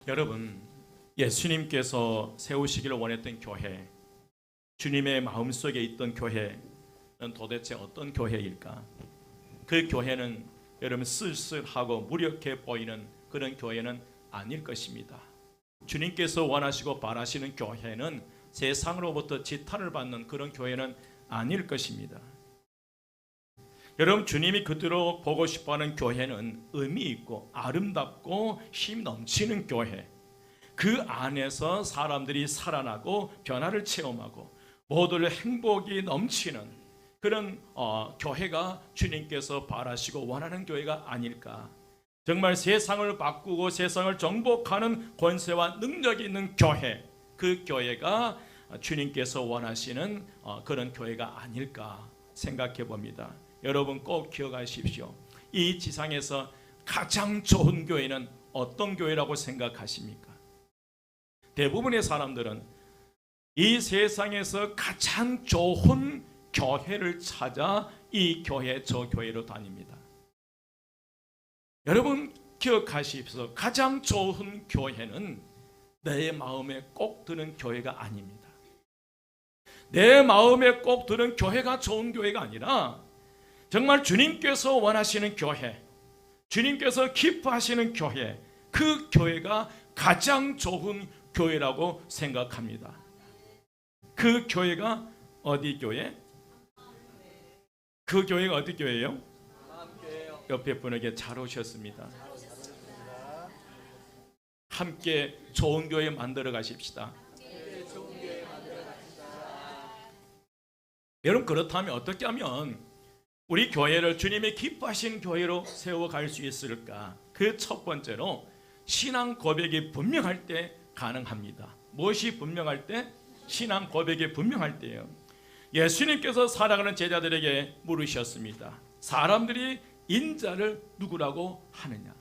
여러분, 예수님께서 세우시기를 원했던 교회, 주님의 마음속에 있던 교회는 도대체 어떤 교회일까? 그 교회는 여러분 쓸쓸하고 무력해 보이는 그런 교회는 아닐 것입니다. 주님께서 원하시고 바라시는 교회는 세상으로부터 지탄을 받는 그런 교회는 아닐 것입니다. 여러분, 주님이 그토록 보고 싶어하는 교회는 의미 있고 아름답고 힘 넘치는 교회, 그 안에서 사람들이 살아나고 변화를 체험하고 모두를 행복이 넘치는 그런 교회가 주님께서 바라시고 원하는 교회가 아닐까. 정말 세상을 바꾸고 세상을 정복하는 권세와 능력이 있는 교회, 그 교회가 주님께서 원하시는 그런 교회가 아닐까 생각해 봅니다. 여러분 꼭 기억하십시오. 이 지상에서 가장 좋은 교회는 어떤 교회라고 생각하십니까? 대부분의 사람들은 이 세상에서 가장 좋은 교회를 찾아 이 교회 저 교회로 다닙니다. 여러분 기억하십시오. 가장 좋은 교회는 내 마음에 꼭 드는 교회가 아닙니다. 내 마음에 꼭 드는 교회가 좋은 교회가 아니라 정말 주님께서 원하시는 교회, 주님께서 기뻐하시는 교회, 그 교회가 가장 좋은 교회라고 생각합니다. 그 교회가 어디 교회? 그 교회가 어디 교회예요? 옆에 분에게 잘 오셨습니다. 함께 좋은 교회 만들어 가십시다. 여러분, 그렇다면 어떻게 하면 우리 교회를 주님이 기뻐하시는 교회로 세워갈 수 있을까? 그 첫 번째로 신앙 고백이 분명할 때 가능합니다. 무엇이 분명할 때? 신앙 고백이 분명할 때예요. 예수님께서 살아가는 제자들에게 물으셨습니다. 사람들이 인자를 누구라고 하느냐?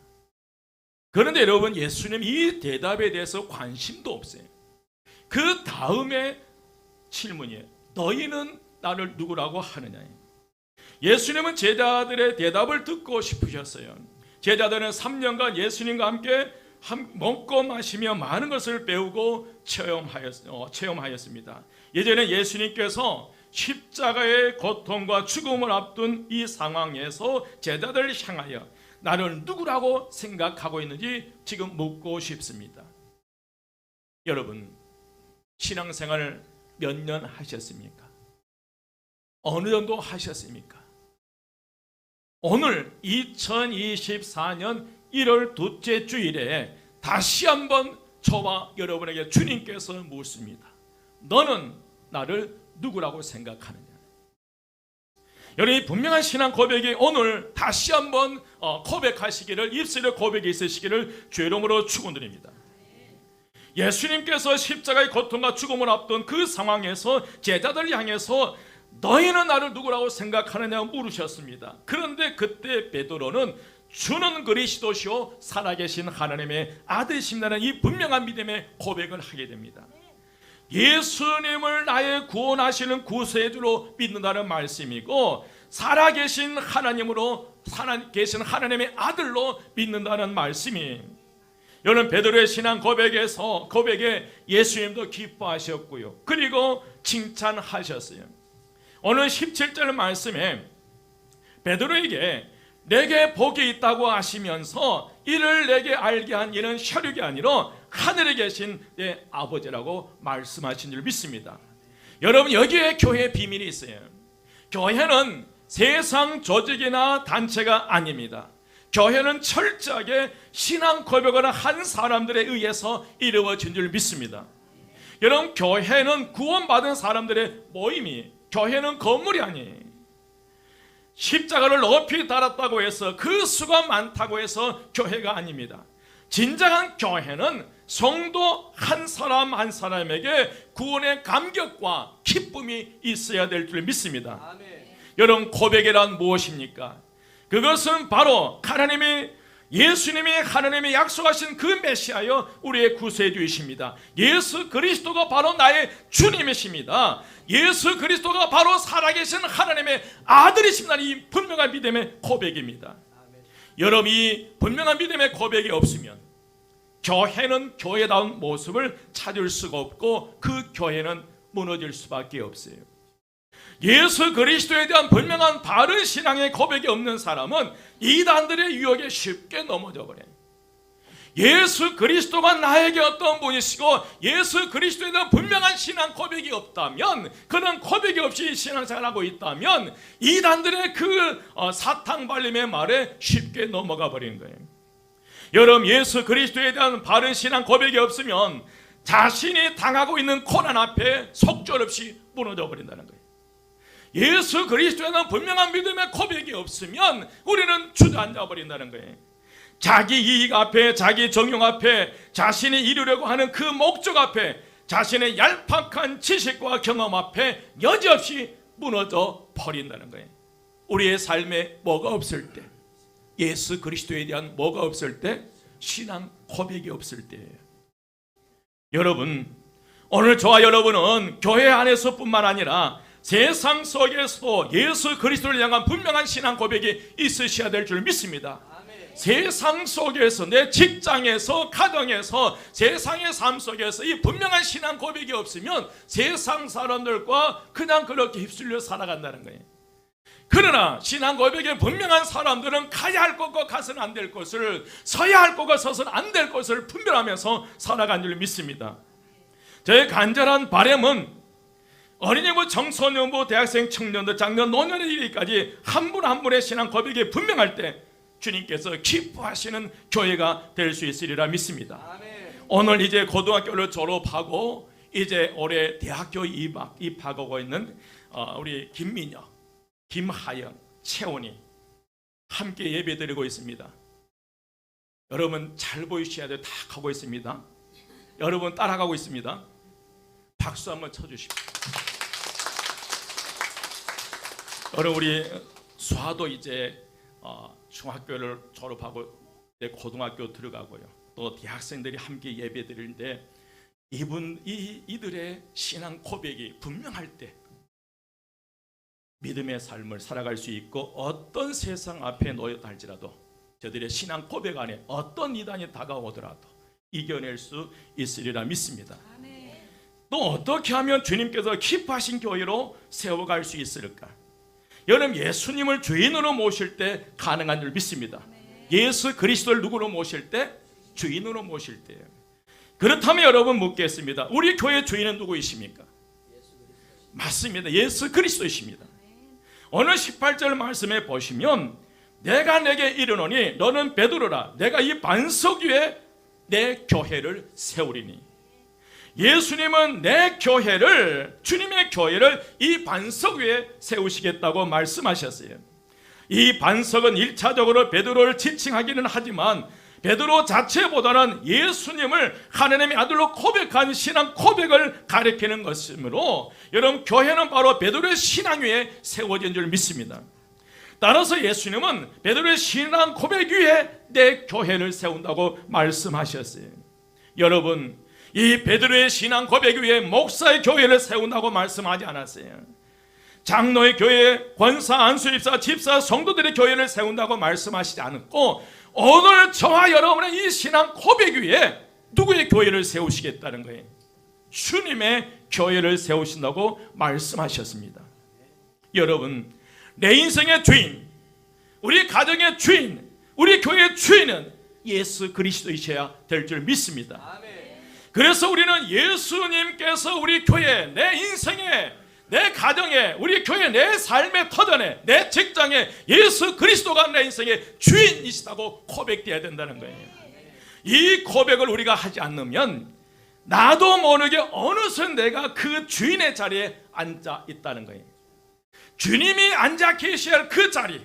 그런데 여러분, 예수님 이 대답에 대해서 관심도 없어요. 그 다음에 질문이에요. 너희는 나를 누구라고 하느냐? 예수님은 제자들의 대답을 듣고 싶으셨어요. 제자들은 3년간 예수님과 함께 먹고 마시며 많은 것을 배우고 체험하였습니다. 예전에 예수님께서 십자가의 고통과 죽음을 앞둔 이 상황에서 제자들을 향하여 나를 누구라고 생각하고 있는지 지금 묻고 싶습니다. 여러분, 신앙생활을 몇 년 하셨습니까? 어느 정도 하셨습니까? 오늘 2024년 1월 둘째 주일에 다시 한번 저와 여러분에게 주님께서 묻습니다. 너는 나를 누구라고 생각하느냐? 여러분이 분명한 신앙 고백이 오늘 다시 한번 고백하시기를, 입술에 고백이 있으시기를 주의 이름으로 축원드립니다. 예수님께서 십자가의 고통과 죽음을 앞둔 그 상황에서 제자들을 향해서 너희는 나를 누구라고 생각하느냐고 물으셨습니다. 그런데 그때 베드로는 주는 그리스도시요 살아계신 하나님의 아들이십니다는 이 분명한 믿음의 고백을 하게 됩니다. 예수님을 나의 구원하시는 구세주로 믿는다는 말씀이고, 살아계신 하나님으로 살아계신 하나님의 아들로 믿는다는 말씀이, 여러분 베드로의 신앙 고백에 예수님도 기뻐하셨고요, 그리고 칭찬하셨어요. 오늘 17절 말씀에 베드로에게 내게 복이 있다고 하시면서 이를 내게 알게 한 이는 혈육이 아니라 하늘에 계신 내 아버지라고 말씀하신 줄 믿습니다. 여러분, 여기에 교회의 비밀이 있어요. 교회는 세상 조직이나 단체가 아닙니다. 교회는 철저하게 신앙 고백을 한 사람들에 의해서 이루어진 줄 믿습니다. 여러분, 교회는 구원받은 사람들의 모임이, 교회는 건물이 아니에요. 십자가를 높이 달았다고 해서 그 수가 많다고 해서 교회가 아닙니다. 진정한 교회는 성도 한 사람 한 사람에게 구원의 감격과 기쁨이 있어야 될 줄 믿습니다. 아멘. 여러분, 고백이란 무엇입니까? 그것은 바로 예수님이 하나님이 약속하신 그 메시아여 우리의 구세주이십니다. 예수 그리스도가 바로 나의 주님이십니다. 예수 그리스도가 바로 살아계신 하나님의 아들이십니다. 이 분명한 믿음의 고백입니다. 여러분, 이 분명한 믿음의 고백이 없으면 교회는 교회다운 모습을 찾을 수가 없고 그 교회는 무너질 수밖에 없어요. 예수 그리스도에 대한 분명한 바른 신앙의 고백이 없는 사람은 이단들의 유혹에 쉽게 넘어져 버려요. 예수 그리스도가 나에게 어떤 분이시고 예수 그리스도에 대한 분명한 신앙 고백이 없다면, 그런 고백이 없이 신앙생활하고 있다면 이단들의 그 사탕 발림의 말에 쉽게 넘어가 버리는 거예요. 여러분, 예수 그리스도에 대한 바른 신앙 고백이 없으면 자신이 당하고 있는 고난 앞에 속절없이 무너져 버린다는 거예요. 예수 그리스도에 대한 분명한 믿음의 고백이 없으면 우리는 주저앉아 버린다는 거예요. 자기 이익 앞에, 자기 정욕 앞에, 자신이 이루려고 하는 그 목적 앞에, 자신의 얄팍한 지식과 경험 앞에 여지없이 무너져 버린다는 거예요. 우리의 삶에 뭐가 없을 때, 예수 그리스도에 대한 뭐가 없을 때, 신앙 고백이 없을 때예요. 여러분, 오늘 저와 여러분은 교회 안에서뿐만 아니라 세상 속에서도 예수 그리스도를 향한 분명한 신앙 고백이 있으셔야 될 줄 믿습니다. 세상 속에서, 내 직장에서, 가정에서, 세상의 삶 속에서 이 분명한 신앙 고백이 없으면 세상 사람들과 그냥 그렇게 휩쓸려 살아간다는 거예요. 그러나 신앙 고백에 분명한 사람들은 가야 할 것과 가서는 안 될 것을, 서야 할 것과 서서는 안 될 것을 분별하면서 살아간 줄 믿습니다. 저의 간절한 바람은 어린이부, 청소년부, 대학생, 청년들, 장년, 노년에 이르기까지 한 분 한 분의 신앙 고백이 분명할 때 주님께서 기뻐하시는 교회가 될 수 있으리라 믿습니다. 아멘. 오늘 이제 고등학교를 졸업하고 이제 올해 대학교 입학하고 있는 우리 김민혁, 김하영, 채원이 함께 예배드리고 있습니다. 여러분 잘 보이셔야 돼요. 다 하고 있습니다. 여러분 따라가고 있습니다. 박수 한번 쳐주십시오. 여러분 우리 수아도 이제 중학교를 졸업하고 고등학교 들어가고요. 또 대학생들이 함께 예배 드리는데 이들의 신앙 고백이 분명할 때 믿음의 삶을 살아갈 수 있고, 어떤 세상 앞에 놓였다 할지라도 저들의 신앙 고백 안에 어떤 이단이 다가오더라도 이겨낼 수 있으리라 믿습니다. 또 어떻게 하면 주님께서 기뻐하신 교회로 세워갈 수 있을까? 여러분, 예수님을 주인으로 모실 때 가능한 줄 믿습니다. 예수 그리스도를 누구로 모실 때? 주인으로 모실 때예요. 그렇다면 여러분 묻겠습니다. 우리 교회 주인은 누구이십니까? 맞습니다. 예수 그리스도이십니다. 오늘 18절 말씀에 보시면 내가 내게 이르노니 너는 베드로라. 내가 이 반석 위에 내 교회를 세우리니. 예수님은 내 교회를, 주님의 교회를 이 반석 위에 세우시겠다고 말씀하셨어요. 이 반석은 1차적으로 베드로를 지칭하기는 하지만 베드로 자체보다는 예수님을 하나님의 아들로 고백한 신앙 고백을 가리키는 것이므로 여러분 교회는 바로 베드로의 신앙 위에 세워진 줄 믿습니다. 따라서 예수님은 베드로의 신앙 고백 위에 내 교회를 세운다고 말씀하셨어요. 여러분, 이 베드로의 신앙 고백 위에 목사의 교회를 세운다고 말씀하지 않았어요. 장로의 교회, 권사, 안수입사, 집사, 성도들의 교회를 세운다고 말씀하시지 않았고, 오늘 저와 여러분의 이 신앙 고백 위에 누구의 교회를 세우시겠다는 거예요? 주님의 교회를 세우신다고 말씀하셨습니다. 여러분, 내 인생의 주인, 우리 가정의 주인, 우리 교회의 주인은 예수 그리스도이셔야 될 줄 믿습니다. 그래서 우리는 예수님께서 우리 교회, 내 인생에, 내 가정에, 우리 교회, 내 삶의 터전에, 내 직장에 예수 그리스도가 내 인생의 주인이시다고 고백돼야 된다는 거예요. 이 고백을 우리가 하지 않으면 나도 모르게 어느새 내가 그 주인의 자리에 앉아 있다는 거예요. 주님이 앉아 계셔야 할 그 자리,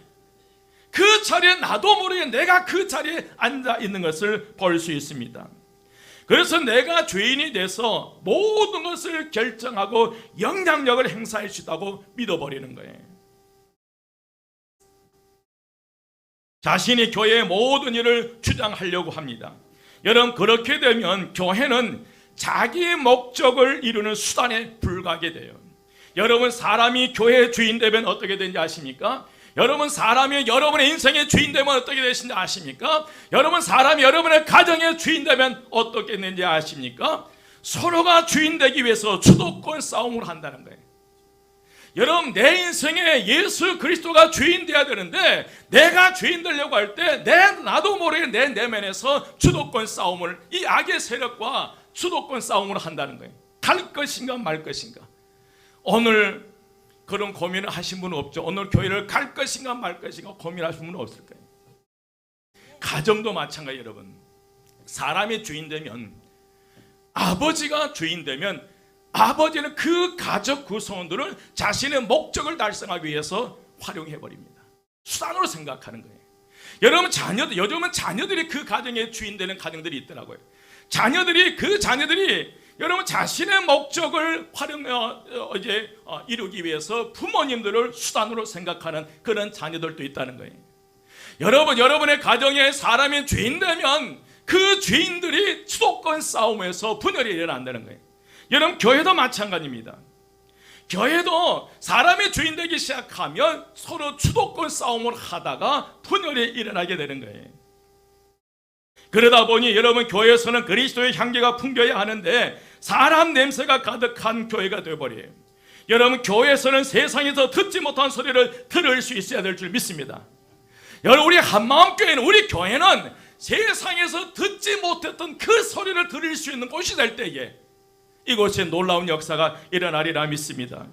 그 자리에 나도 모르게 내가 그 자리에 앉아 있는 것을 볼 수 있습니다. 그래서 내가 주인이 돼서 모든 것을 결정하고 영향력을 행사할 수 있다고 믿어버리는 거예요. 자신이 교회의 모든 일을 주장하려고 합니다. 여러분, 그렇게 되면 교회는 자기 목적을 이루는 수단에 불과하게 돼요. 여러분, 사람이 교회의 주인 되면 어떻게 되는지 아십니까? 여러분 사람이 여러분의 인생의 주인 되면 어떻게 되신지 아십니까? 여러분 사람이 여러분의 가정의 주인 되면 어떻게 되는지 아십니까? 서로가 주인 되기 위해서 주도권 싸움을 한다는 거예요. 여러분 내 인생에 예수 그리스도가 주인 되어야 되는데 내가 주인 되려고 할 때 나도 모르게 내 내면에서 주도권 싸움을 이 악의 세력과 주도권 싸움을 한다는 거예요. 갈 것인가 말 것인가. 오늘 그런 고민을 하신 분은 없죠. 오늘 교회를 갈 것인가 말 것인가 고민하신 분은 없을 거예요. 가정도 마찬가지. 여러분 사람이 주인 되면, 아버지가 주인 되면 아버지는 그 가족 구성원들을 자신의 목적을 달성하기 위해서 활용해버립니다. 수단으로 생각하는 거예요. 여러분 요즘은 자녀들이 그 가정의 주인 되는 가정들이 있더라고요. 자녀들이 여러분 자신의 목적을 이루기 위해서 부모님들을 수단으로 생각하는 그런 자녀들도 있다는 거예요. 여러분의 가정에 사람이 주인 되면 그 주인들이 주도권 싸움에서 분열이 일어난다는 거예요. 여러분 교회도 마찬가지입니다. 교회도 사람이 주인 되기 시작하면 서로 주도권 싸움을 하다가 분열이 일어나게 되는 거예요. 그러다 보니 여러분 교회에서는 그리스도의 향기가 풍겨야 하는데 사람 냄새가 가득한 교회가 되어버려요. 여러분 교회에서는 세상에서 듣지 못한 소리를 들을 수 있어야 될 줄 믿습니다. 여러분 우리 한마음교회는, 우리 교회는 세상에서 듣지 못했던 그 소리를 들을 수 있는 곳이 될 때에 이곳에 놀라운 역사가 일어나리라 믿습니다.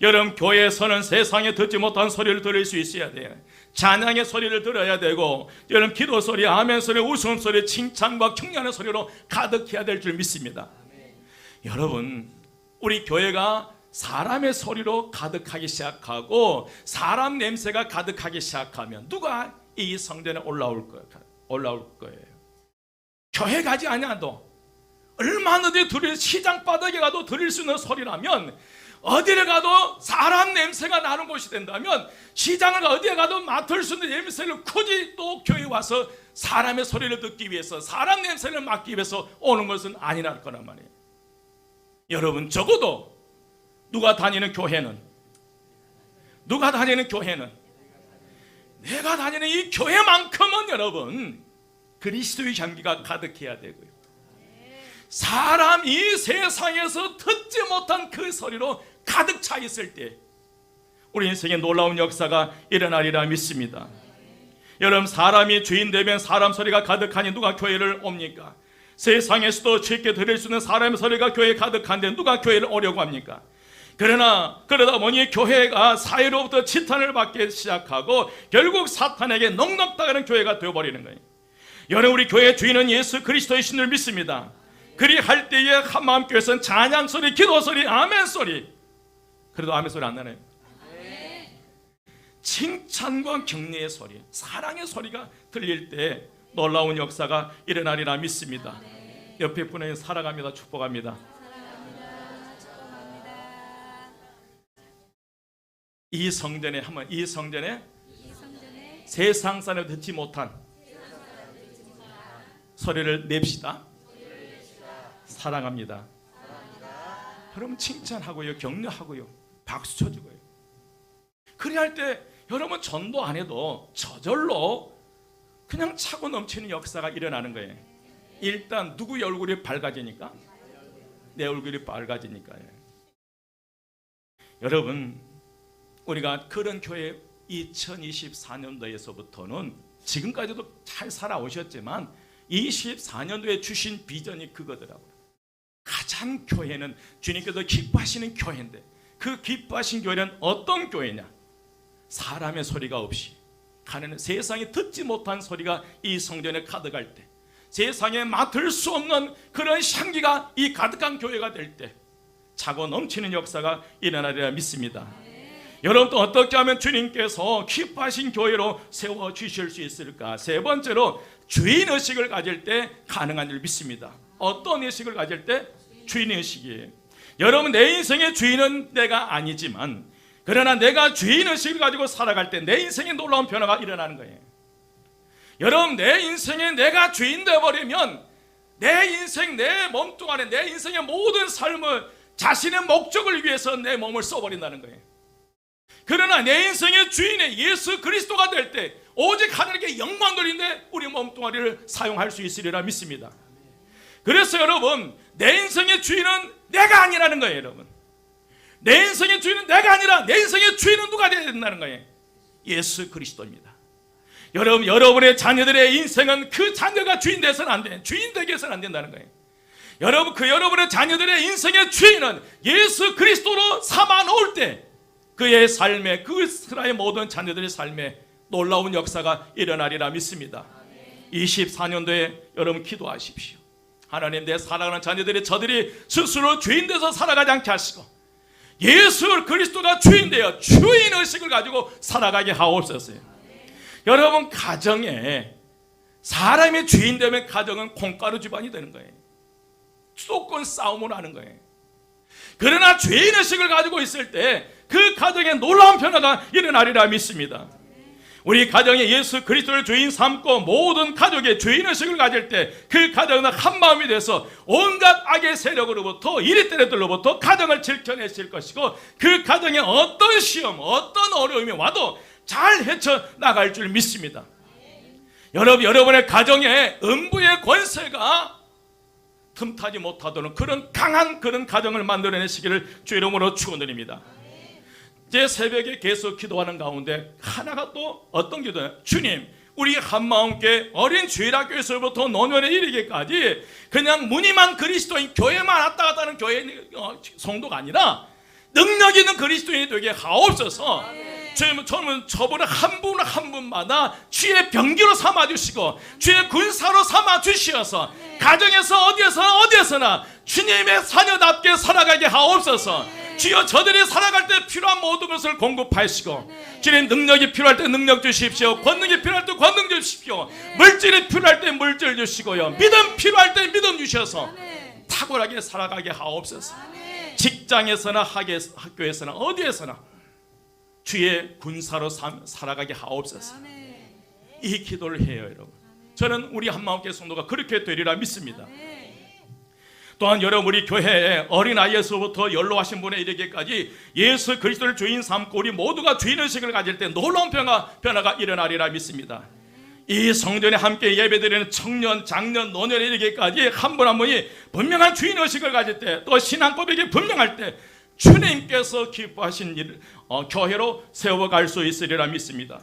여러분 교회에서는 세상에 듣지 못한 소리를 들을 수 있어야 돼요. 찬양의 소리를 들어야 되고, 여러분 기도 소리, 아멘 소리, 웃음 소리, 칭찬과 격려하는 소리로 가득해야 될 줄 믿습니다. 여러분 우리 교회가 사람의 소리로 가득하기 시작하고 사람 냄새가 가득하기 시작하면 누가 이 성전에 올라올 거예요. 교회 가지 않아도 얼마든지 시장 바닥에 가도 들을 수 있는 소리라면, 어디를 가도 사람 냄새가 나는 곳이 된다면, 시장을 어디에 가도 맡을 수 있는 냄새를 굳이 또 교회에 와서 사람의 소리를 듣기 위해서, 사람 냄새를 맡기 위해서 오는 것은 아니랄 거란 말이에요. 여러분 적어도 누가 다니는 교회는 내가 다니는 이 교회만큼은 여러분 그리스도의 향기가 가득해야 되고요. 사람이 세상에서 듣지 못한 그 소리로 가득 차 있을 때 우리 인생에 놀라운 역사가 일어나리라 믿습니다. 여러분 사람이 주인 되면 사람 소리가 가득하니 누가 교회를 옵니까? 세상에서도 쉽게 들을 수 있는 사람의 소리가 교회에 가득한데 누가 교회를 오려고 합니까? 그러다 보니 교회가 사회로부터 지탄을 받기 시작하고 결국 사탄에게 넉넉당하는 교회가 되어버리는 거예요. 여러분 우리 교회의 주인은 예수 그리스도의 신을 믿습니다. 그리할 때에 한마음교회에서는 찬양 소리, 기도 소리, 아멘 소리, 그래도 아멘 소리 안 나네요. 칭찬과 격려의 소리, 사랑의 소리가 들릴 때 놀라운 역사가 일어나리라 믿습니다. 옆에 분에게 사랑합니다, 축복합니다. 이 성전에 세상 사람이 듣지 못한 소리를 냅시다. 사랑합니다. 여러분 칭찬하고요, 격려하고요, 박수 쳐주고요. 그래야 할 때 여러분 전도 안 해도 저절로 그냥 차고 넘치는 역사가 일어나는 거예요. 일단 누구의 얼굴이 밝아지니까? 내 얼굴이 밝아지니까요. 여러분 우리가 그런 교회 2024년도에서부터는 지금까지도 잘 살아오셨지만 24년도에 주신 비전이 그거더라고요. 가장 교회는 주님께서 기뻐하시는 교회인데, 그 기뻐하신 교회는 어떤 교회냐? 사람의 소리가 없이 가는, 세상에 듣지 못한 소리가 이 성전에 가득할 때, 세상에 맡을 수 없는 그런 향기가 이 가득한 교회가 될 때 차고 넘치는 역사가 일어나리라 믿습니다. 여러분 또 어떻게 하면 주님께서 기뻐하신 교회로 세워주실 수 있을까? 세 번째로 주인의식을 가질 때 가능한 줄 믿습니다. 어떤 의식을 가질 때? 주인의식이에요. 여러분 내 인생의 주인은 내가 아니지만, 그러나 내가 주인의식을 가지고 살아갈 때 내 인생에 놀라운 변화가 일어나는 거예요. 여러분 내 인생에 내가 주인 되어버리면 내 인생, 내 몸뚱 안에 내 인생의 모든 삶을 자신의 목적을 위해서 내 몸을 써버린다는 거예요. 그러나 내 인생의 주인의 예수 그리스도가 될 때 오직 하나님께 영광 돌리는데 우리 몸뚱아리를 사용할 수 있으리라 믿습니다. 그래서 여러분, 내 인생의 주인은 내가 아니라는 거예요. 여러분, 내 인생의 주인은 내가 아니라 내 인생의 주인은 누가 되어야 된다는 거예요? 예수 그리스도입니다. 여러분, 여러분의 자녀들의 인생은 그 자녀가 주인 되어서는 안 돼. 주인 되게 해서는 안 된다는 거예요. 여러분, 여러분의 자녀들의 인생의 주인은 예수 그리스도로 삼아 놓을 때 그의 삶에, 그 스라의 모든 자녀들의 삶에 놀라운 역사가 일어나리라 믿습니다. 24년도에 여러분 기도하십시오. 하나님, 내 사랑하는 자녀들이 저들이 스스로 주인 돼서 살아가지 않게 하시고 예수 그리스도가 주인 되어 주인의식을 가지고 살아가게 하옵소서. 여러분, 가정에 사람이 주인 되면 가정은 콩가루 집안이 되는 거예요. 수도권 싸움을 하는 거예요. 그러나 주인의식을 가지고 있을 때 그 가정에 놀라운 변화가 일어나리라 믿습니다. 우리 가정에 예수 그리스도를 주인 삼고 모든 가족의 주인의식을 가질 때 그 가정은 한 마음이 돼서 온갖 악의 세력으로부터 이리때리들로부터 가정을 지켜내실 것이고 그 가정에 어떤 시험, 어떤 어려움이 와도 잘 헤쳐나갈 줄 믿습니다. 여러분의 가정에 음부의 권세가 틈타지 못하도록 그런 강한 그런 가정을 만들어내시기를 주 이름으로 축원드립니다. 제 새벽에 계속 기도하는 가운데 하나가 또 어떤 기도예요? 주님, 우리 한마음교회 어린 주일학교에서부터 노년에 이르기까지 그냥 무늬만 그리스도인 교회만 왔다 갔다 하는 교회 성도가 아니라 능력 있는 그리스도인이 되게 하옵소서. 저는 저번에 한 분 한 분마다 주의 병기로 삼아주시고 주의 군사로 삼아주시어서 가정에서 어디에서나 주님의 자녀답게 살아가게 하옵소서. 주여, 저들이 살아갈 때 필요한 모든 것을 공급하시고 주님, 능력이 필요할 때 능력 주십시오. 권능이 필요할 때 권능 주십시오. 물질이 필요할 때 물질 주시고요. 믿음 필요할 때 믿음 주셔서 탁월하게 살아가게 하옵소서. 직장에서나 학교에서나 어디에서나 주의 군사로 살아가게 하옵소서. 이 기도를 해요, 여러분. 저는 우리 한마음교회 성도가 그렇게 되리라 믿습니다. 또한 여러분, 우리 교회에 어린아이에서부터 연로하신 분에 이르기까지 예수 그리스도를 주인 삼고 우리 모두가 주인의식을 가질 때 놀라운 변화가 일어나리라 믿습니다. 이 성전에 함께 예배드리는 청년, 장년, 노년에 이르기까지 한 분 한 분이 분명한 주인의식을 가질 때, 또 신앙고백이 분명할 때 주님께서 기뻐하신 교회로 세워갈 수 있으리라 믿습니다.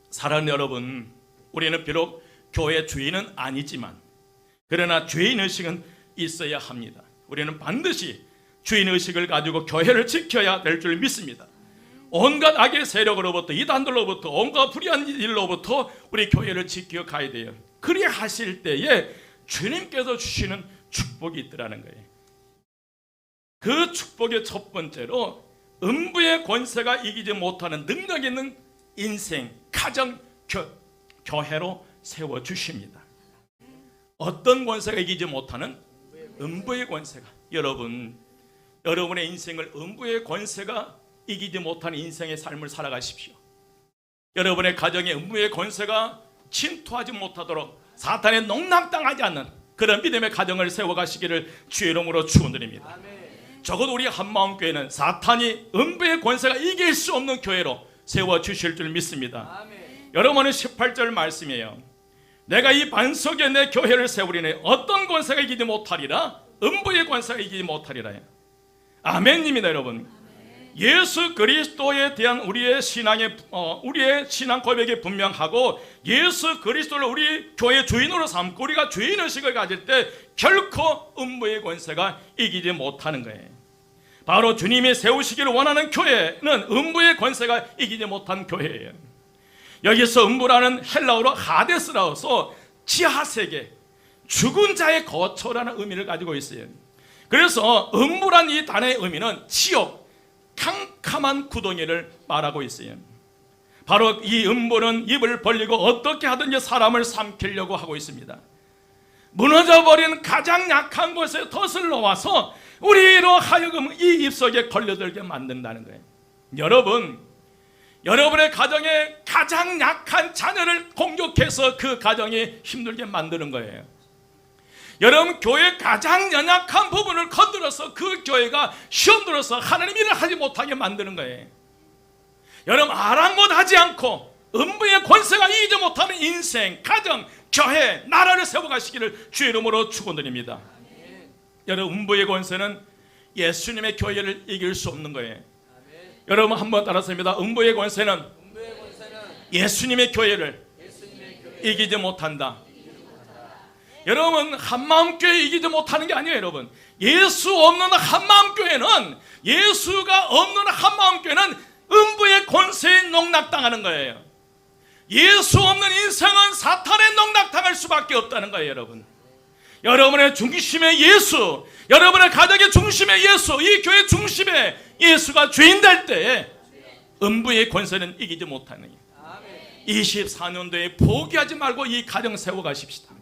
사랑하는 여러분, 우리는 비록 교회 주인은 아니지만 그러나 주인의식은 있어야 합니다. 우리는 반드시 주인의식을 가지고 교회를 지켜야 될 줄 믿습니다. 온갖 악의 세력으로부터, 이단들로부터, 온갖 불의한 일로부터 우리 교회를 지켜가야 돼요. 그리 하실 때에 주님께서 주시는 축복이 있더라는 거예요. 그 축복의 첫 번째로 음부의 권세가 이기지 못하는 능력 있는 인생, 가정, 교회로 세워주십니다. 어떤 권세가 이기지 못하는? 음부의 권세가. 여러분의 인생을 음부의 권세가 이기지 못하는 인생의 삶을 살아가십시오. 여러분의 가정에 음부의 권세가 침투하지 못하도록 사탄에 농락당하지 않는 그런 믿음의 가정을 세워가시기를 주의 이름으로 축원드립니다. 적어도 우리 한마음교회는 사탄이 음부의 권세가 이길 수 없는 교회로 세워주실 줄 믿습니다. 여러분은 18절 말씀이에요. 내가 이 반석에 내 교회를 세우리니 어떤 권세가 이기지 못하리라? 음부의 권세가 이기지 못하리라. 아멘입니다, 여러분. 예수 그리스도에 대한 우리의 신앙 고백이 분명하고 예수 그리스도를 우리 교회 주인으로 삼고 우리가 주인의식을 가질 때 결코 음부의 권세가 이기지 못하는 거예요. 바로 주님이 세우시기를 원하는 교회는 음부의 권세가 이기지 못한 교회예요. 여기서 음부라는 헬라어로 하데스라서 지하세계, 죽은 자의 거처라는 의미를 가지고 있어요. 그래서 음부란 이 단어의 의미는 지옥, 캄캄한 구덩이를 말하고 있어요. 바로 이 음부는 입을 벌리고 어떻게 하든지 사람을 삼키려고 하고 있습니다. 무너져버린 가장 약한 곳에 덫을 놓아서 우리로 하여금 이 입속에 걸려들게 만든다는 거예요. 여러분의 가정에 가장 약한 자녀를 공격해서 그 가정이 힘들게 만드는 거예요. 여러분 교회의 가장 연약한 부분을 건드려서 그 교회가 시험 들어서 하나님 일을 하지 못하게 만드는 거예요. 여러분 아랑곳하지 않고 음부의 권세가 이기지 못하는 인생, 가정, 교회, 나라를 세워가시기를 주의 이름으로 축원드립니다. 여러분 음부의 권세는 예수님의 교회를 이길 수 없는 거예요. 여러분 한번 따라서 합니다. 음부의 권세는 예수님의 교회를 이기지 못한다. 여러분 한마음교회 이기지 못하는 게 아니에요. 여러분 예수 없는 한마음교회는, 예수가 없는 한마음교회는 음부의 권세에 농락당하는 거예요. 예수 없는 인생은 사탄의 농락당할 수밖에 없다는 거예요. 여러분 여러분의 중심에 예수, 여러분의 가정의 중심에 예수, 이 교회 중심에 예수가 주인 될 때에 음부의 권세는 이기지 못하는 거예요. 24년도에 포기하지 말고 이 가정 세워가십시다.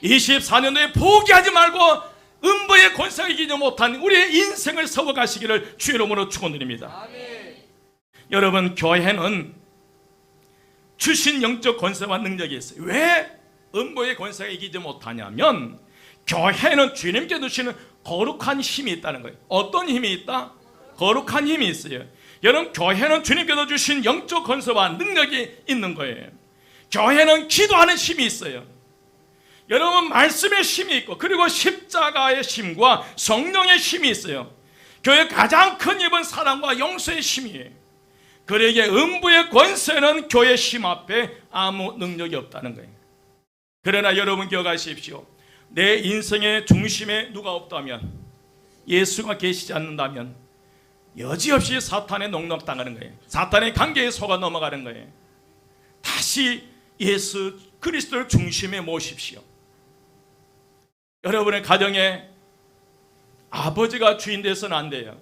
24년도에 포기하지 말고 음부의 권세가 이기지 못한 우리의 인생을 세워가시기를 주의 이름으로 축원드립니다. 여러분 교회는 주신 영적 권세와 능력이 있어요. 왜 음부의 권세가 이기지 못하냐면 교회는 주님께 주시는 거룩한 힘이 있다는 거예요. 어떤 힘이 있다? 거룩한 힘이 있어요. 여러분 교회는 주님께서 주신 영적 권세와 능력이 있는 거예요. 교회는 기도하는 힘이 있어요. 여러분 말씀의 힘이 있고 그리고 십자가의 힘과 성령의 힘이 있어요. 교회의 가장 큰 힘은 사랑과 용서의 힘이에요. 그러기에 음부의 권세는 교회 힘 앞에 아무 능력이 없다는 거예요. 그러나 여러분 기억하십시오. 내 인생의 중심에 누가 없다면, 예수가 계시지 않는다면 여지없이 사탄에 농락당하는 거예요. 사탄의 관계에 속아 넘어가는 거예요. 다시 예수 그리스도를 중심에 모십시오. 여러분의 가정에 아버지가 주인 되서는 안 돼요.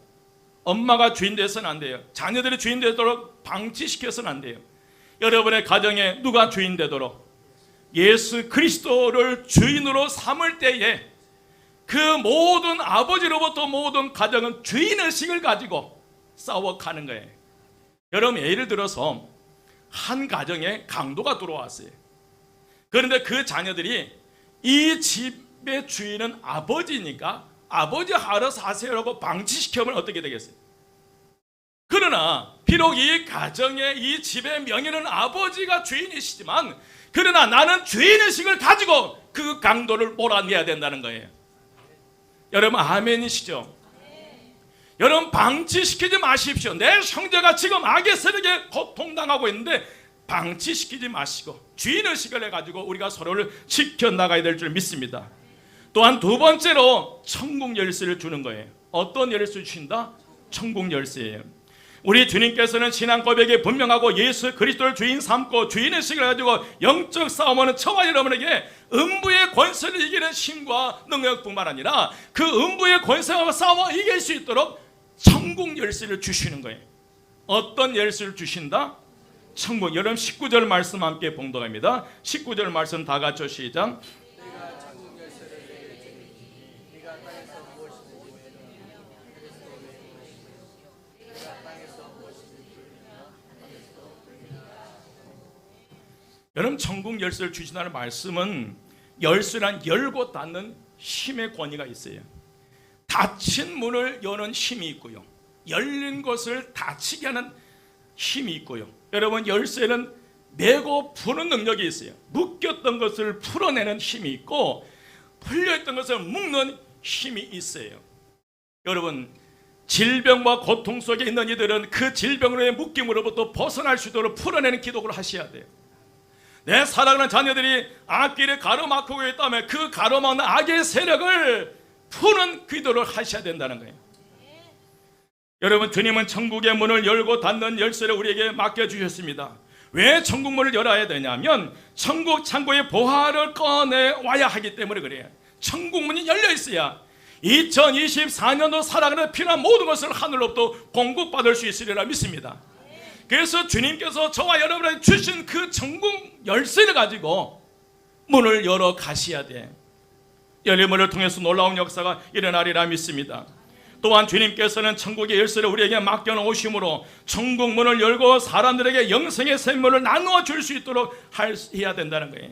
엄마가 주인 되서는 안 돼요. 자녀들이 주인 되도록 방치시켜서는 안 돼요. 여러분의 가정에 누가 주인 되도록 예수 그리스도를 주인으로 삼을 때에 그 모든 아버지로부터 모든 가정은 주인의식을 가지고 싸워가는 거예요. 여러분 예를 들어서 한 가정에 강도가 들어왔어요. 그런데 그 자녀들이 이 집의 주인은 아버지니까 아버지 알아서 하세요라고 방치시키면 어떻게 되겠어요? 그러나 비록 이 가정의 이 집의 명예는 아버지가 주인이시지만 그러나 나는 주인의식을 가지고 그 강도를 몰아내야 된다는 거예요. 여러분 아멘이시죠? 여러분 방치시키지 마십시오. 내 형제가 지금 악의 세력에 고통당하고 있는데 방치시키지 마시고 주인의식을 해가지고 우리가 서로를 지켜나가야 될 줄 믿습니다. 또한 두 번째로 천국 열쇠를 주는 거예요. 어떤 열쇠를 주신다? 천국 열쇠예요. 우리 주님께서는 신앙 고백에 분명하고 예수 그리스도를 주인 삼고 주인의식을 가지고 영적 싸움하는 저와 여러분에게 음부의 권세를 이기는 힘과 능력뿐만 아니라 그 음부의 권세와 싸워 이길 수 있도록 천국 열쇠를 주시는 거예요. 어떤 열쇠를 주신다? 천국. 여러분 19절 말씀 함께 봉독합니다. 19절 말씀 다 같이 시작. 여러분 천국 열쇠를 주신다는 말씀은 열쇠란 열고 닫는 힘의 권위가 있어요. 닫힌 문을 여는 힘이 있고요. 열린 것을 닫히게 하는 힘이 있고요. 여러분 열쇠는 매고 푸는 능력이 있어요. 묶였던 것을 풀어내는 힘이 있고 풀려있던 것을 묶는 힘이 있어요. 여러분 질병과 고통 속에 있는 이들은 그 질병으로의 묶임으로부터 벗어날 수 있도록 풀어내는 기도를 하셔야 돼요. 내 사랑하는 자녀들이 악길에 가로막히고 있다면 그 가로막는 악의 세력을 푸는 기도를 하셔야 된다는 거예요. 여러분 주님은 천국의 문을 열고 닫는 열쇠를 우리에게 맡겨주셨습니다. 왜 천국 문을 열어야 되냐면 천국 창고의 보화를 꺼내와야 하기 때문에 그래요. 천국 문이 열려 있어야 2024년도 살아가는 필요한 모든 것을 하늘로부터 공급받을 수 있으리라 믿습니다. 그래서 주님께서 저와 여러분에게 주신 그 천국 열쇠를 가지고 문을 열어 가셔야 돼. 열린 문을 통해서 놀라운 역사가 일어나리라 믿습니다. 또한 주님께서는 천국의 열쇠를 우리에게 맡겨놓으심으로 천국 문을 열고 사람들에게 영생의 샘물을 나누어 줄 수 있도록 해야 된다는 거예요.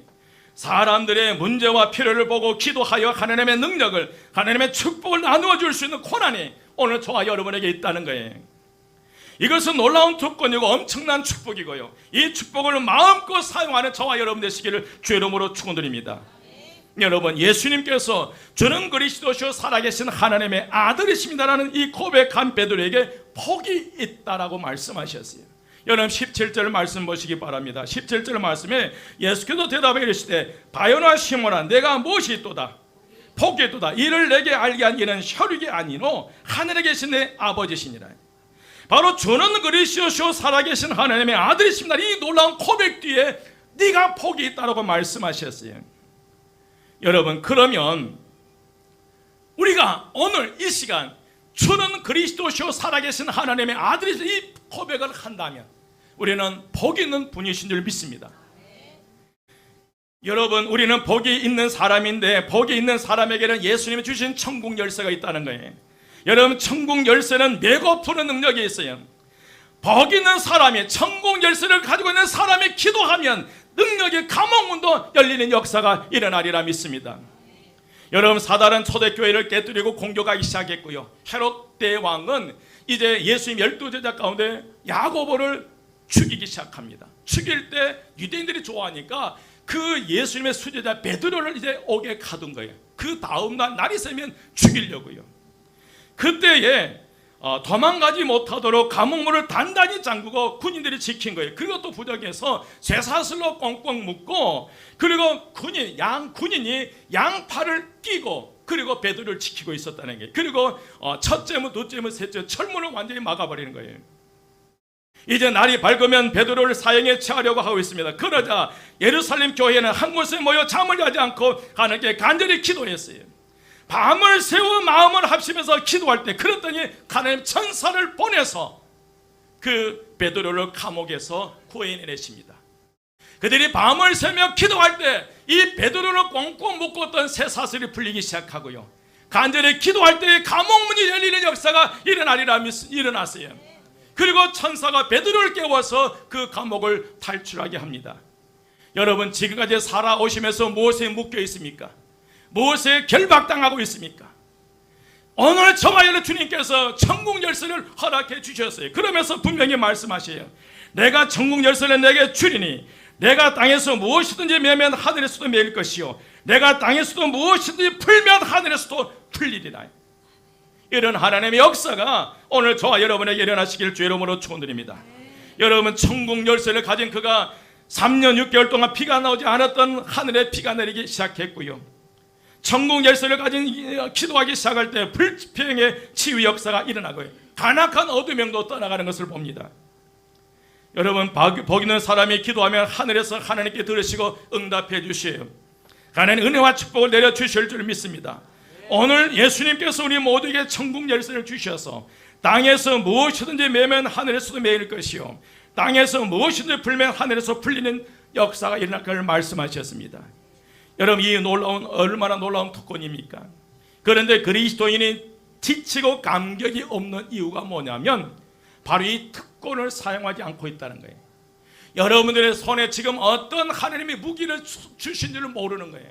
사람들의 문제와 필요를 보고 기도하여 하나님의 능력을, 하나님의 축복을 나누어 줄 수 있는 권한이 오늘 저와 여러분에게 있다는 거예요. 이것은 놀라운 특권이고 엄청난 축복이고요, 이 축복을 마음껏 사용하는 저와 여러분 되시기를 주의 이름으로 축원드립니다. 여러분, 예수님께서 주는 그리스도시요 살아계신 하나님의 아들이십니다라는 이 고백한 베드로에게 복이 있다라고 말씀하셨어요. 여러분 17절 말씀 보시기 바랍니다. 17절 말씀에 예수께서 대답하여 이르시되 바요나 시몬아 내가 무엇이 있도다 복이 있도다 이를 내게 알게 한 이는 혈육이 아니노 하늘에 계신 내 아버지시니라. 바로 주는 그리스도시요 살아계신 하나님의 아들이십니다. 이 놀라운 고백 뒤에 네가 복이 있다라고 말씀하셨어요. 여러분, 그러면 우리가 오늘 이 시간 주는 그리스도시요 살아계신 하나님의 아들이신 이 고백을 한다면 우리는 복이 있는 분이신 줄 믿습니다. 여러분, 우리는 복이 있는 사람인데 복이 있는 사람에게는 예수님이 주신 천국 열쇠가 있다는 거예요. 여러분, 천국 열쇠는 메고 푸는 능력이 있어요. 복 있는 사람이, 천국 열쇠를 가지고 있는 사람이 기도하면 능력의 감옥문도 열리는 역사가 일어나리라 믿습니다. 여러분, 사단은 초대교회를 깨뜨리고 공격하기 시작했고요, 헤롯 대왕은 이제 예수님 12제자 가운데 야고보를 죽이기 시작합니다. 죽일 때 유대인들이 좋아하니까 그 예수님의 수제자 베드로를 이제 옥에 가둔 거예요. 그 다음날 날이 새면 죽이려고요. 그때에 도망가지 못하도록 감옥문을 단단히 잠그고 군인들이 지킨 거예요. 그것도 부족해서 쇠사슬로 꽁꽁 묶고, 그리고 군인이 양팔을 끼고 그리고 베드로를 지키고 있었다는 거예요. 그리고 첫째 문, 둘째 문, 셋째 철문을 완전히 막아버리는 거예요. 이제 날이 밝으면 베드로를 사형에 처하려고 하고 있습니다. 그러자 예루살렘 교회는 한 곳에 모여 잠을 자지 않고 하나님께 간절히 기도했어요. 밤을 새워 마음을 합심해서 기도할 때, 그랬더니 하나님 천사를 보내서 그 베드로를 감옥에서 구해내십니다. 그들이 밤을 새며 기도할 때 이 베드로를 꽁꽁 묶었던 쇠사슬이 풀리기 시작하고요, 간절히 기도할 때 감옥문이 열리는 역사가 일어났어요. 그리고 천사가 베드로를 깨워서 그 감옥을 탈출하게 합니다. 여러분, 지금까지 살아오시면서 무엇에 묶여 있습니까? 무엇에 결박당하고 있습니까? 오늘 저와 여러분 주님께서 천국 열쇠를 허락해 주셨어요. 그러면서 분명히 말씀하셔요. 내가 천국 열쇠를 내게 주리니 내가 땅에서 무엇이든지 매면 하늘에서도 매일 것이요 내가 땅에서도 무엇이든지 풀면 하늘에서도 풀리리라. 이런 하나님의 역사가 오늘 저와 여러분에게 일어나시길 주의 이름으로 축원드립니다. 여러분, 천국 열쇠를 가진 그가 3년 6개월 동안 비가 나오지 않았던 하늘에 비가 내리기 시작했고요, 천국 열쇠를 가진 기도하기 시작할 때 불평의 치유 역사가 일어나고요, 간악한 어두명도 떠나가는 것을 봅니다. 여러분, 복 있는 사람이 기도하면 하늘에서 하나님께 들으시고 응답해 주시어요. 하나님 은혜와 축복을 내려주실 줄 믿습니다. 오늘 예수님께서 우리 모두에게 천국 열쇠를 주셔서 땅에서 무엇이든지 매면 하늘에서도 매일 것이요 땅에서 무엇이든지 풀면 하늘에서 풀리는 역사가 일어날 것을 말씀하셨습니다. 여러분, 이 놀라운, 얼마나 놀라운 특권입니까? 그런데 그리스도인이 지치고 감격이 없는 이유가 뭐냐면 바로 이 특권을 사용하지 않고 있다는 거예요. 여러분들의 손에 지금 어떤 하나님의 무기를 주신 줄을 모르는 거예요.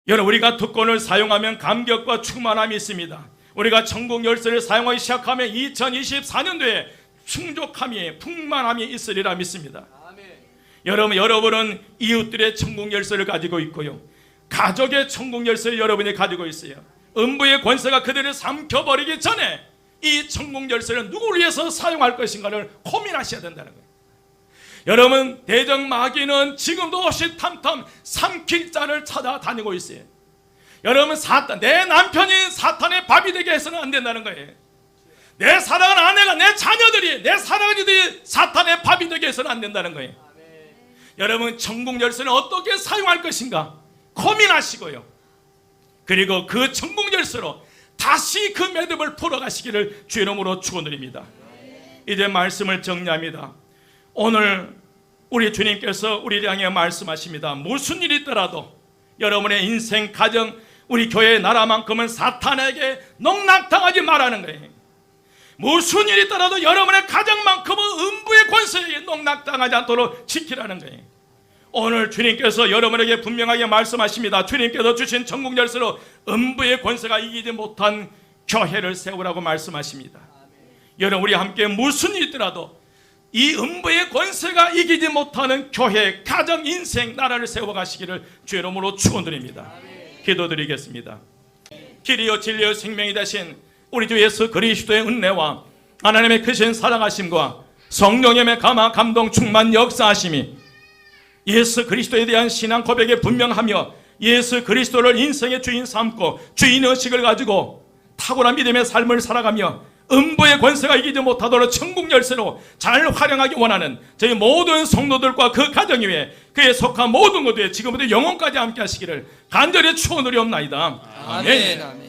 여러분, 우리가 특권을 사용하면 감격과 충만함이 있습니다. 우리가 천국 열쇠를 사용하기 시작하면 2024년도에 충족함이, 풍만함이 있으리라 믿습니다. 여러분은 이웃들의 천국 열쇠를 가지고 있고요, 가족의 천국 열쇠를 여러분이 가지고 있어요. 음부의 권세가 그들을 삼켜버리기 전에 이 천국 열쇠를 누구를 위해서 사용할 것인가를 고민하셔야 된다는 거예요. 여러분, 대적 마귀는 지금도 없이 탐탐 삼킬 자를 찾아다니고 있어요. 여러분, 내 남편이 사탄의 밥이 되게 해서는 안 된다는 거예요. 내 사랑하는 아내가, 내 자녀들이, 내 사랑하는 이들이 사탄의 밥이 되게 해서는 안 된다는 거예요. 여러분, 천국 열쇠는 어떻게 사용할 것인가 고민하시고요, 그리고 그 천국 열쇠로 다시 그 매듭을 풀어가시기를 주의 이름으로 축원드립니다. 이제 말씀을 정리합니다. 오늘 우리 주님께서 우리를 향해 말씀하십니다. 무슨 일이 있더라도 여러분의 인생, 가정, 우리 교회의 나라만큼은 사탄에게 농락당하지 말라는 거예요. 무슨 일이 있더라도 여러분의 가정만큼은 음부의 권세에 농락당하지 않도록 지키라는 거예요. 오늘 주님께서 여러분에게 분명하게 말씀하십니다. 주님께서 주신 전국 열쇠로 음부의 권세가 이기지 못한 교회를 세우라고 말씀하십니다. 여러분, 우리 함께 무슨 일이 있더라도 이 음부의 권세가 이기지 못하는 교회, 가정, 인생, 나라를 세워가시기를 주의 이름으로 축원드립니다. 기도드리겠습니다. 길이요 진리요 생명이 되신 우리 주 예수 그리스도의 은혜와 하나님의 크신 사랑하심과 성령님의 감화 감동 충만 역사하심이 예수 그리스도에 대한 신앙 고백에 분명하며 예수 그리스도를 인생의 주인 삼고 주인의식을 가지고 탁월한 믿음의 삶을 살아가며 음부의 권세가 이기지 못하도록 천국 열쇠로 잘 활용하기 원하는 저희 모든 성도들과 그 가정 위에 그에 속한 모든 것 위에 지금부터 영원까지 함께 하시기를 간절히 축원드리옵나이다. 아멘.